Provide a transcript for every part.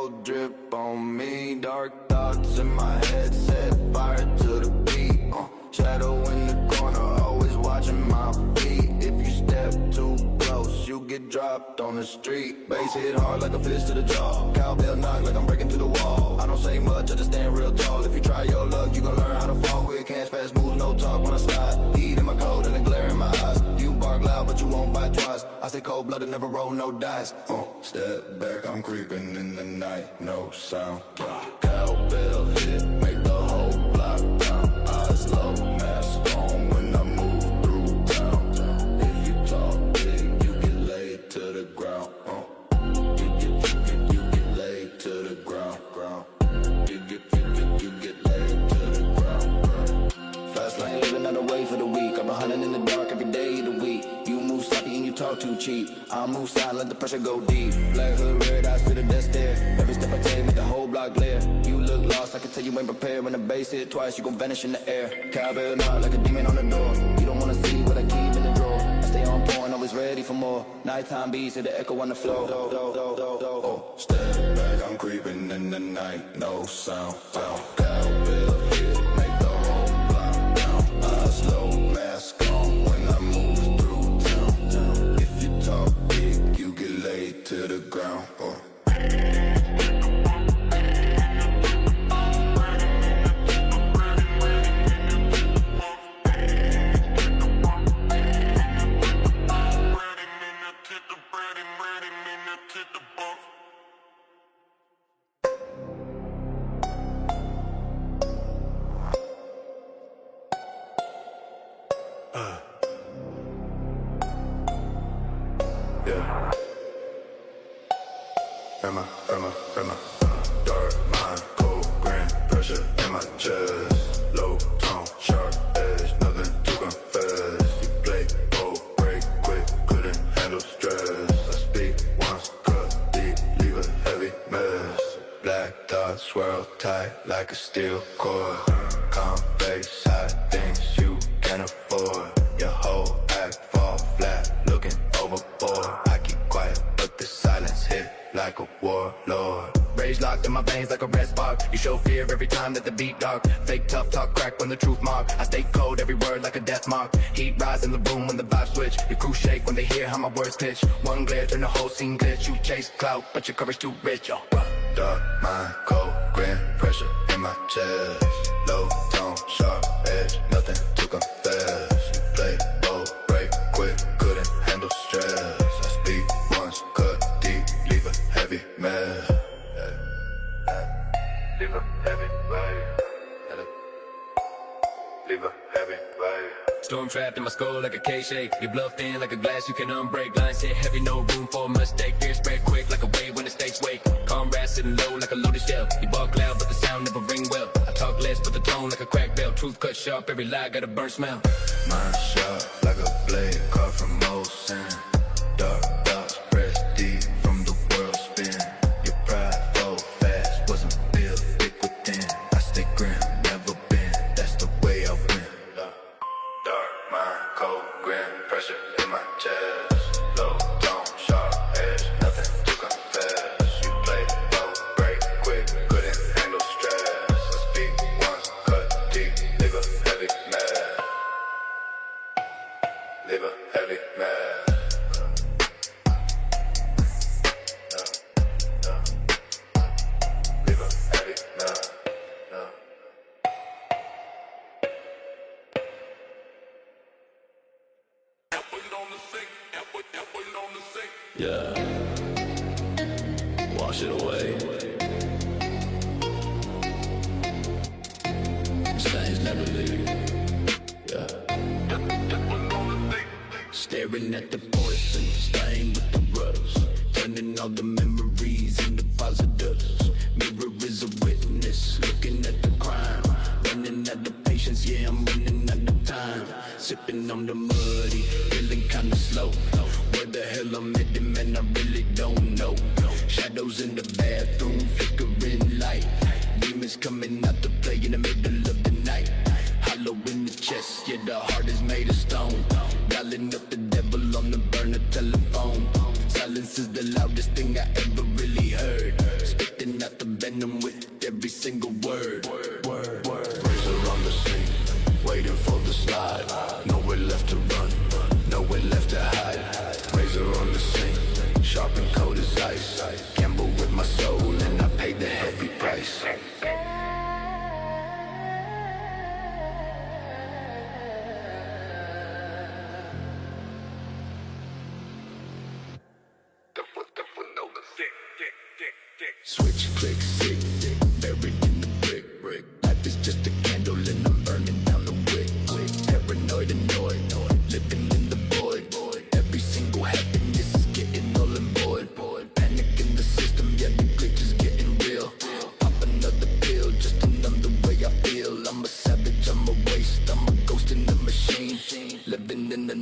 gold drip on me. Dark thoughts in my head, set fire to the beat. Shadow in the corner, always watching my feet. If you step too close, you get dropped on the street. Bass hit hard like a fist to the jaw. Cowbell knock like I'm breaking through the wall. I don't say much, I just stand real tall. If you try your luck, you gon' learn how to fall. Quick hands, fast moves, no talk when I slide. Heat in my coat and a glare in my eyes. You bark loud, but you won't bite twice. I stay cold-blooded, never roll no dice. Step back, I'm creeping in the night, no sound. Cowbell hit, make the whole block down. Eyes low, mask on when I move through town. If you talk big, you get laid to the ground. You get laid to the ground. You get laid to the ground. Fast lane living out the way for the week. I've been hunting in the dark every day of the week. You move sloppy and you talk too cheap. I move silent, let the pressure go deep. Black hood, red eyes to the death stare. Every step I take make the whole block glare. You look lost, I can tell you ain't prepared. When the bass hit twice, you gon' vanish in the air. Cowbell knock like a demon on the door. You don't wanna see what I keep in the drawer. I stay on point, always ready for more. Nighttime beats hit the echo on the floor. Step back, I'm creeping in the night, no sound. Cowbell hit, make the whole block down. Eyes low, mask on when I move through town. If you talk big, you get laid to the ground. Yeah. Rema. Dark mind, cold grain, pressure in my chest. Low tone, sharp edge, nothing to confess. You play, break quick, couldn't handle stress. I speak once, cut deep, leave a heavy mess. Black thoughts swirl tight like a steel cord. Calm face, hide things you can't afford. Your whole act fall flat, looking overboard. I keep quiet, but the silence hit like a warlord. Rage locked in my veins like a red spark. You show fear every time that the beat dark. Fake tough talk crack when the truth mark. I stay cold, every word like a death mark. Heat rise in the room when the vibes switch. Your crew shake when they hear how my words pitch. One glare turn the whole scene glitch. You chase clout, but your coverage too rich, yo. Dark mind, cold grin, pressure in my chest. Low tone, sharp edge, nothing to confess. You play bold, break quick, couldn't handle stress. I speak once, cut deep, leave a heavy mess. Leave a heavy wave. Leave a heavy wave. Storm trapped in my skull like a K-shake. Your bluff thin like a glass you can unbreak. Lines hit heavy, no room for a mistake. Fear spread quick like a wave when the stakes wake. Comrades sitting low like a loaded shell. You bark loud but the sound never ring well. I talk less but the tone like a crack bell. Truth cut sharp, every lie got a burnt smell. Mind sharp like a blade cut from Mosin. Dark thoughts press deep from the world spin. Your pride fall fast, wasn't built thick within. I stay grim, never been, that's the way I win. Dark mind, cold grin, pressure in my chest. Low tone, sharp edge, nothing to confess. You play bold, break quick, couldn't handle stress. I speak once, cut deep, leave a heavy mess. Leave a heavy mess. Leave a heavy mess. Yeah, wash it away. Stains never leave. Yeah. Staring at the poison, stain with the rust. Turning all the memories into positives. Mirror is a witness, looking at the crime. Running out of patience, yeah, I'm running out of time. Sipping on the muddy, feeling kinda slow. Where the hell I'm headed, man, I really don't know. Shadows in the bathroom, flickering light. Demons coming out to play in the middle of the night. Hollow in the chest, yeah, the heart is made of stone. Dialing up the devil on the burner telephone. Silence is the loudest thing I ever really heard. Spitting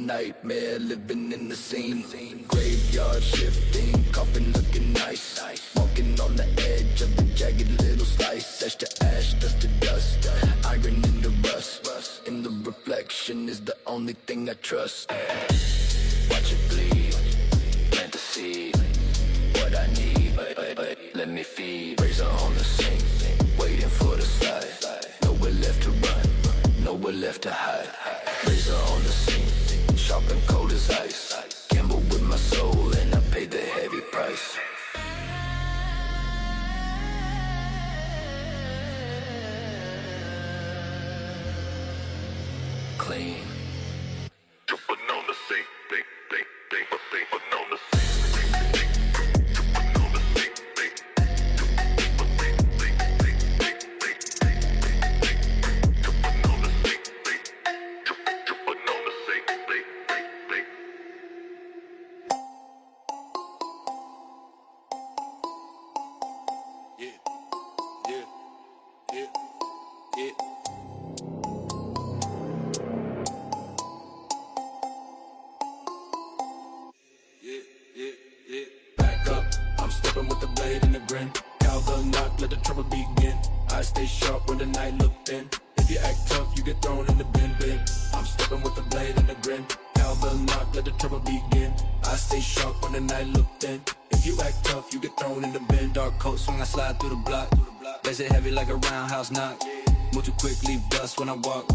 nightmare, living in the scene. Graveyard shifting, coffin looking nice. Walking on the edge of the jagged little slice. Ash to ash, dust to dust, iron in the rust. In the reflection is the only thing I trust. Watch it bleed, plant the seed. What I need, but let me feed. Razor on the sink, waiting for the slide. Nowhere left to run, nowhere left to hide. Razor on the sink, sharp and cold as ice. Gamble with my soul and I paid the heavy price. Clean. Back up, I'm stepping with the blade and the grin. Cowbell knock, let the trouble begin. I stay sharp when the night look thin. If you act tough, you get thrown in the bin. I'm stepping with the blade and the grin. Cowbell knock, let the trouble begin. I stay sharp when the night look thin. If you act tough, you get thrown in the bin. Dark coat swing, I slide through the block. Bass it heavy like a roundhouse knock. Move too quick, leave dust when I walk.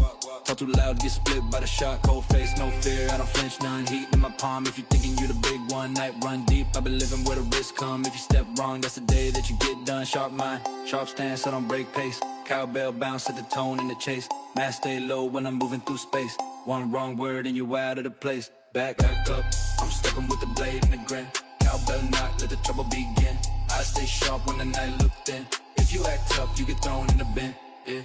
Talk too loud, get split by the shot. Cold face, no fear, I don't flinch none. Heat in my palm, if you thinking you the big one. Night run deep, I've been living where the risk come. If you step wrong, that's the day that you get done. Sharp mind, sharp stance, so don't break pace. Cowbell bounce at the tone in the chase. Mask stay low when I'm moving through space. One wrong word and you out of the place. Back up, I'm stepping with the blade and the grin. Cowbell knock, let the trouble begin. I stay sharp when the night look thin. If you act tough, you get thrown in the bin. Yeah.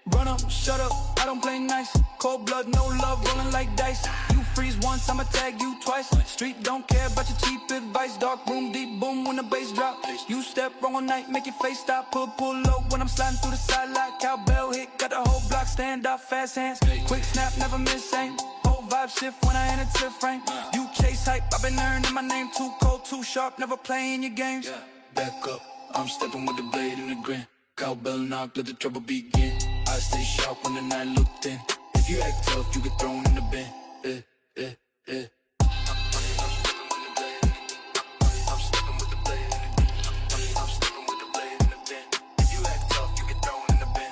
Run up, shut up, I don't play nice. Cold blood, no love, rolling like dice. You freeze once, I'ma tag you twice. Street don't care about your cheap advice. Dark room, deep boom when the bass drop. You step wrong all night, make your face stop. Pull low when I'm sliding through the sideline. Cowbell hit, got the whole block stand up. Fast hands, quick snap, never miss aim. Whole vibe shift when I enter frame. You chase hype, I've been earning my name. Too cold, too sharp, never playing your games. Back up, I'm stepping with the blade and the grin. Cowbell knock, let the trouble begin. I stay sharp when the night look thin. If you act tough, you get thrown in the bin. I'm stepping with the blade and the grin. I'm stepping with the blade and the bin. If you act tough, you get thrown in the bin.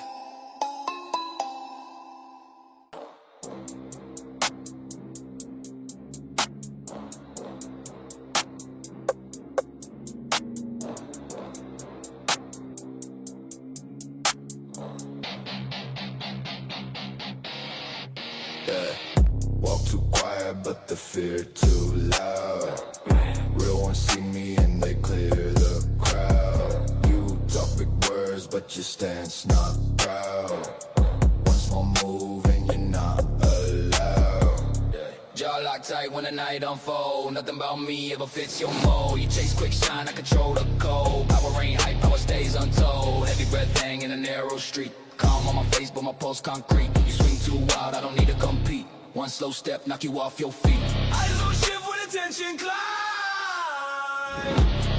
Walk too quiet, but the fear too loud. Real ones see me and they clear the crowd. You talk big words, but your stance not proud. One small move and you're not allowed. Jaw lock tight when the night unfold. Nothing about me ever fits your mold. You chase quick shine, I control the cold. Power ain't hype, power stays untold. Heavy breath hang in a narrow street. Calm on my face, but my pulse concrete. You swing too wild, I don't need to compete. One slow step, knock you off your feet. Eyes on shift when attention climb.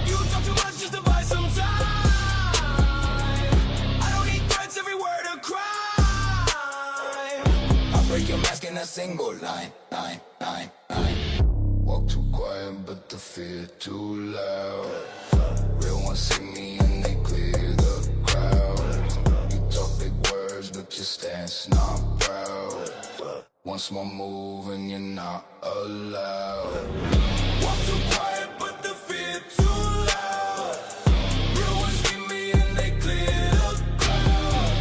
You talk too much just to buy some time. I don't need threats, every word a crime. I'll break your mask in a single line. Walk too quiet, but the fear too loud. Real ones see me and they clear the crowd. You talk big words, but your stance not proud. One small move and you're not allowed. Walk too quiet, but the fear too loud. Real ones see me and they clear the crowd.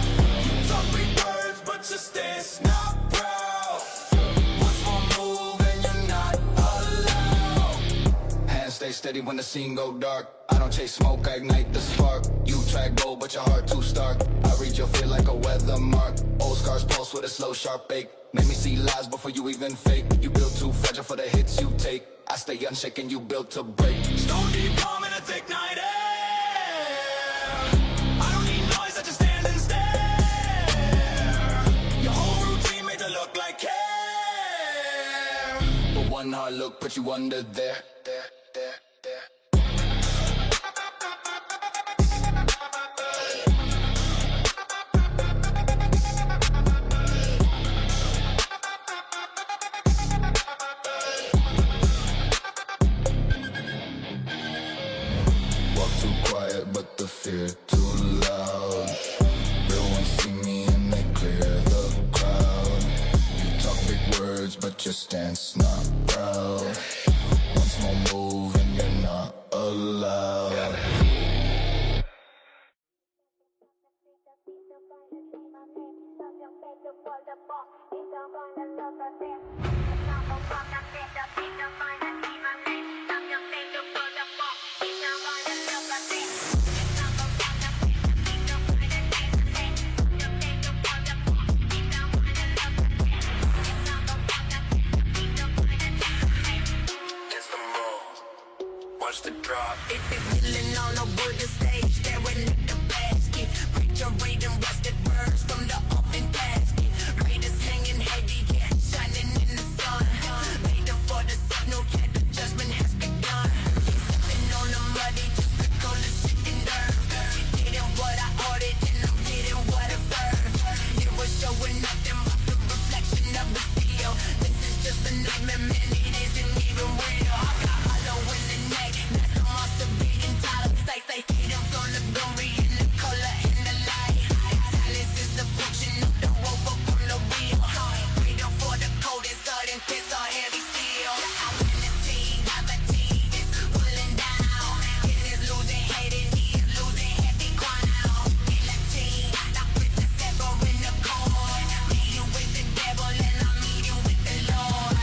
You talk big words, but your stance not proud. One small move and you're not allowed. Hands stay steady when the scene go dark. I don't chase smoke, I ignite the spark. You track bold, but your heart too stark. I read your fear like a weather mark. Old scars pulse with a slow, sharp ache. Make me see lies before you even fake. You built too fragile for the hits you take. I stay unshaken, you built to break. Stone deep calm in a thick night air. I don't need noise, I just stand and stare. Your whole routine made to look like care. one hard look put you under there. Walk too quiet, but the fear too loud. Real ones see me and they clear the crowd. You talk big words, but your stance not proud. One small move and you're not allowed. Watch the drop. If you're feeling on a border stage, staring at the basket, preacher reading rusted words from the open casket. Raiders hanging heavy, yeah, shining in the sun. Later for the signal, yeah, the judgment has begun. Sipping on the muddy, just to call the shit in dirt. Getting what I ordered, and I'm getting what I served. It was showing nothing but the reflection of the steel. This is just a nightmare, man, it isn't even real. I got hollow in the neck. That's the monster beating title. Say, hit him from the glory and the color and the light. Silence is the function of the rope up on the wheel. Waiting for the cold and sudden kiss or heavy steel. I'm in the team, gravity is pulling down. It is losing head and he is losing heavy ground. In the team, I put the sever in the corn. Meeting with the devil and I'm meeting with the Lord.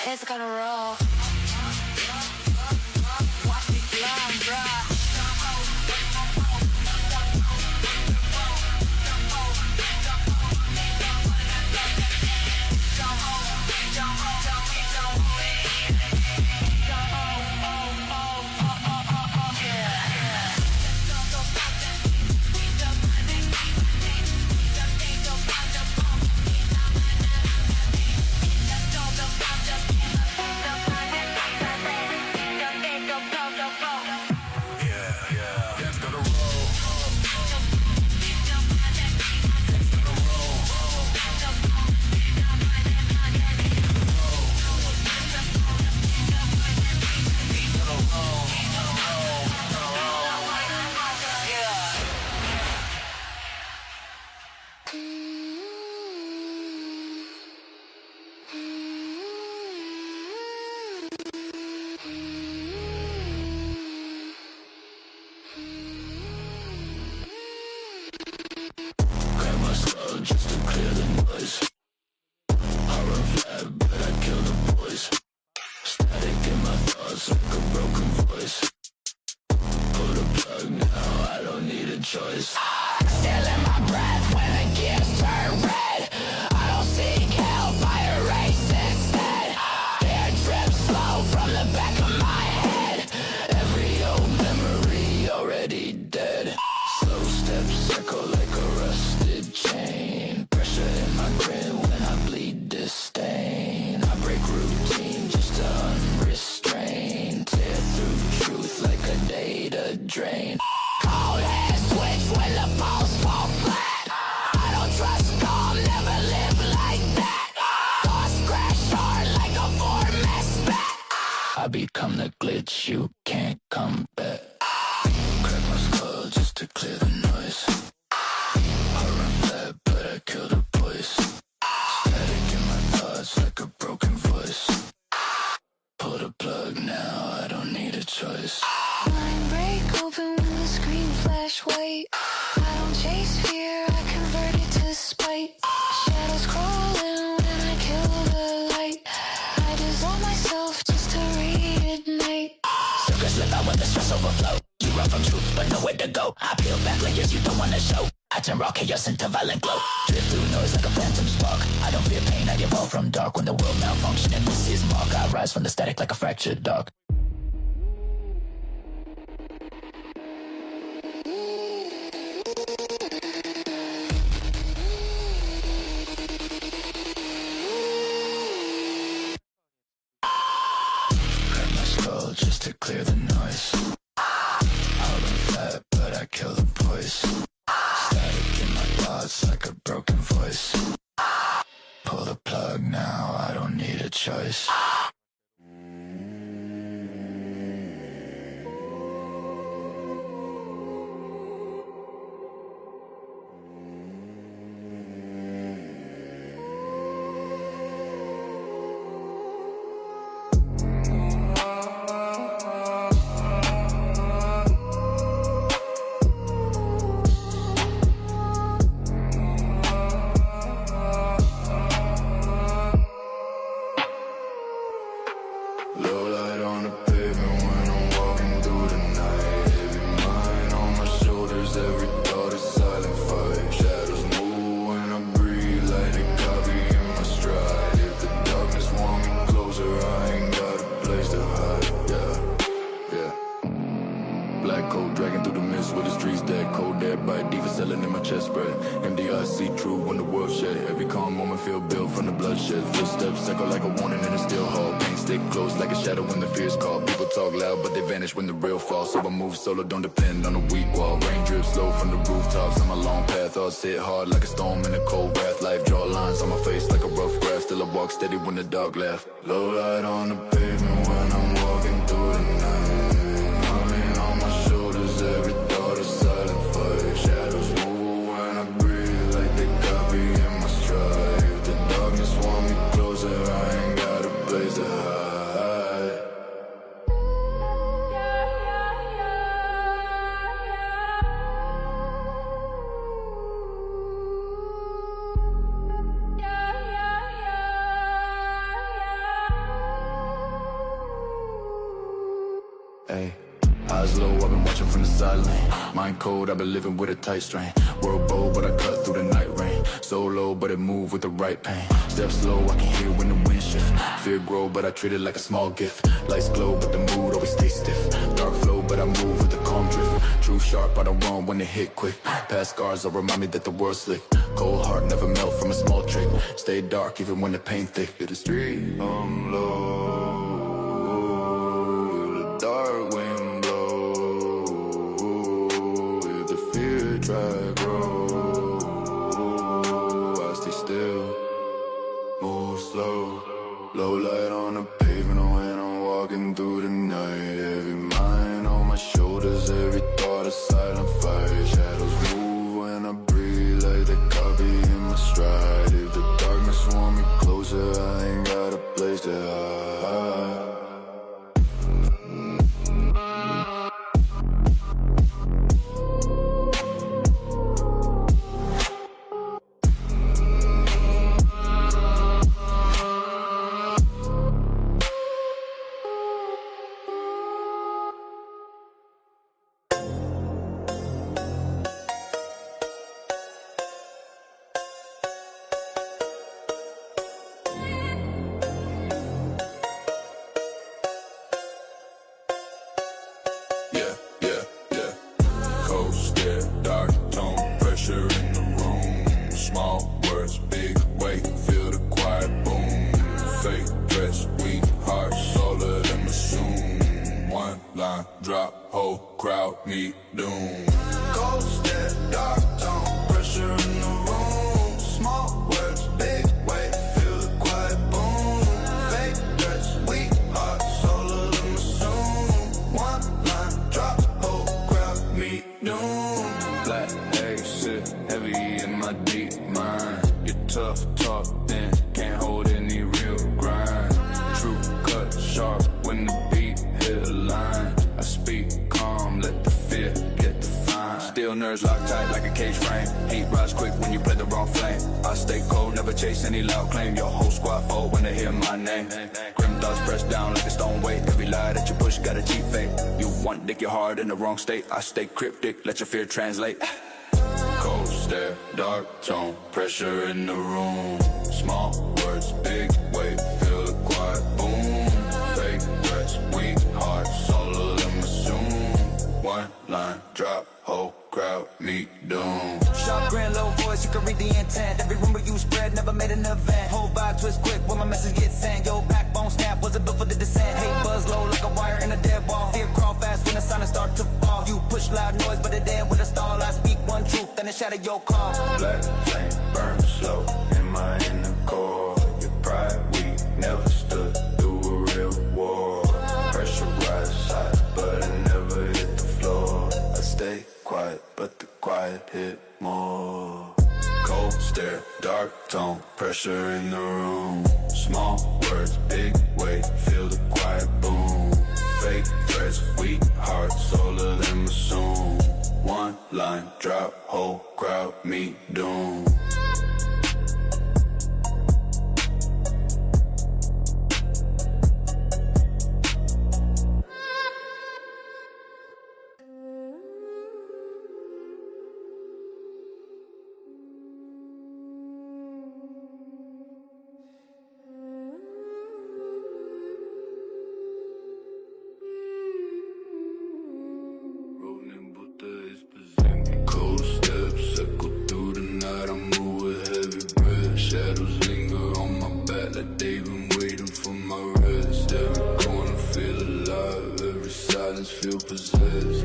It's gonna roll. Watch me climb, bruh. Grab my skull just to clear the noise. I run flat, but I kill the boys. Static in my thoughts like a broken voice. Pull the plug now, I don't need a choice. Still in my breath when the gears turn red. I don't seek help, I erase instead. Fear drips slow from the back of my head. Every old memory already dead. Slow steps echo like a rusted chain. Pressure in my grin when I bleed disdain. I break routine just to unrestrain. Tear through truth like a data drain. Cold hands switch when the balls fall flat. I don't trust calm, never live like that. Thoughts crash hard like a format spat. I become the glitch you can't combat. Crack my skull just to clear the noise. I run flat, but I kill the boys. Static in my thoughts like a broken voice. Pull the plug now, I don't need a choice. Mind break open when the screen flash white. I don't chase fear, I convert it to spite. Shadows crawling when I kill the light. I dissolve myself just to reignite. Sucker slip out when the stress overflow. You run from truth but nowhere to go. I peel back layers you don't wanna show. I turn raw chaos into violent glow. Drift through noise like a phantom spark. I don't fear pain, I evolve from dark. When the world malfunction and this is mark, I rise from the static like a fractured dog. Crack my skull just to clear the noise. I run flat, but I kill the boys. Static in my thoughts like a broken voice. Pull the plug now, I don't need a choice. Low light on the pavement when I'm walking through the night. Heavy mind on my shoulders, every thought is silent fight. Shadows move when I breathe, like a copy in my stride. If the darkness want me closer, I ain't got a place to hide. Yeah. Black coat dragging through the mist with the streets dead cold. Dead by diva selling in my chest spread. MDI see true when the world shed. Every calm moment feel built from the bloodshed. Footsteps echo like a warning in a steel hall. Pain stick close like a shadow when the fears call. People talk loud but they vanish when the real falls. So I move solo, don't depend on a weak wall. Rain drips slow from the rooftops on my long path. Thoughts hit hard like a storm in a cold wrath. Life draw lines on my face like a rough graph. Still I walk steady when the dark laugh. Low light on the pavement when I'm walking through the night. Coming on my shoulders, every thought is silent fight. Shadows move when I breathe, like they copy in my stride. If the darkness want me closer, I ain't got a place to hide. Hey, eyes low, I've been watching from the sideline. Mind cold, I've been living with a tight strain. World bold, but I cut through the night rain. So low, but it move with the right pain. Step slow, I can hear when the wind shift. Fear grow, but I treat it like a small gift. Lights glow, but the mood always stays stiff. Dark flow, but I move with the calm drift. Truth sharp, I don't run when it hit quick. Past scars will remind me that the world's slick. Cold heart never melt from a small trick. Stay dark even when the pain thick. Hit the street, I'm low. The dark wind blow. If the fear try to grow, I stay still, move slow. Low light on the pavement when I'm walking through the night. Heavy mind on my shoulders, every thought a silent fight. Shadows move when I breathe, like they copy drop, whole crowd meet doom. Cold stare, dark tone, pressure in the room. Small words, big weight, feel the quiet boom. Fake threats, weak hearts, all of them assume. One line, drop, whole crowd meet doom. Black haze sit heavy in my deep mind. You're tough talk, then can't hold any real grind. True cut, sharp when the beat hit a line. I speak calm, let the fear get defined. Still nerves locked tight like a cage frame. Heat rise quick when you play the wrong flame. I stay cold, never chase any loud claim. Your whole squad fold when they hear my name. Grim thoughts pressed down like a stone weight. Every lie that you push got a cheap fate. You want dick, your heart in the wrong state. I stay cryptic, let your fear translate. Cold stare, dark tone, pressure in the room. Small words, big weight, feel the quiet boom. Fake threats, weak hearts, all of them assume. One line, drop, whole crowd meet doom. Sharp grin, low voice, you can read the intent. Every rumor you spread never made an event. Whole vibe twist quick when my message gets sent. Yo, backbone snap, wasn't built for the descent. Hate buzz low like a wire in a dead wall. Fear crawl fast when the silence start to fall. You push loud noise, but it end with a stall. I speak one truth, then it shatter your call. Black flame, burn slow, in my inner core. Your pride, we never stood through a real war. Pressure rise high, but I never hit the floor. I stay quiet, but the quiet hit more. Cold stare, dark tone, pressure in the room. Small words, big weight, feel the quiet boom. Fake threats, weak hearts, all of them assume. One line, drop, whole crowd meet doom. Cold steps echo through the night. I move with heavy breath. Shadows linger on my back like they've been waiting for my rest. Every corner feel alive, every silence feel possessed.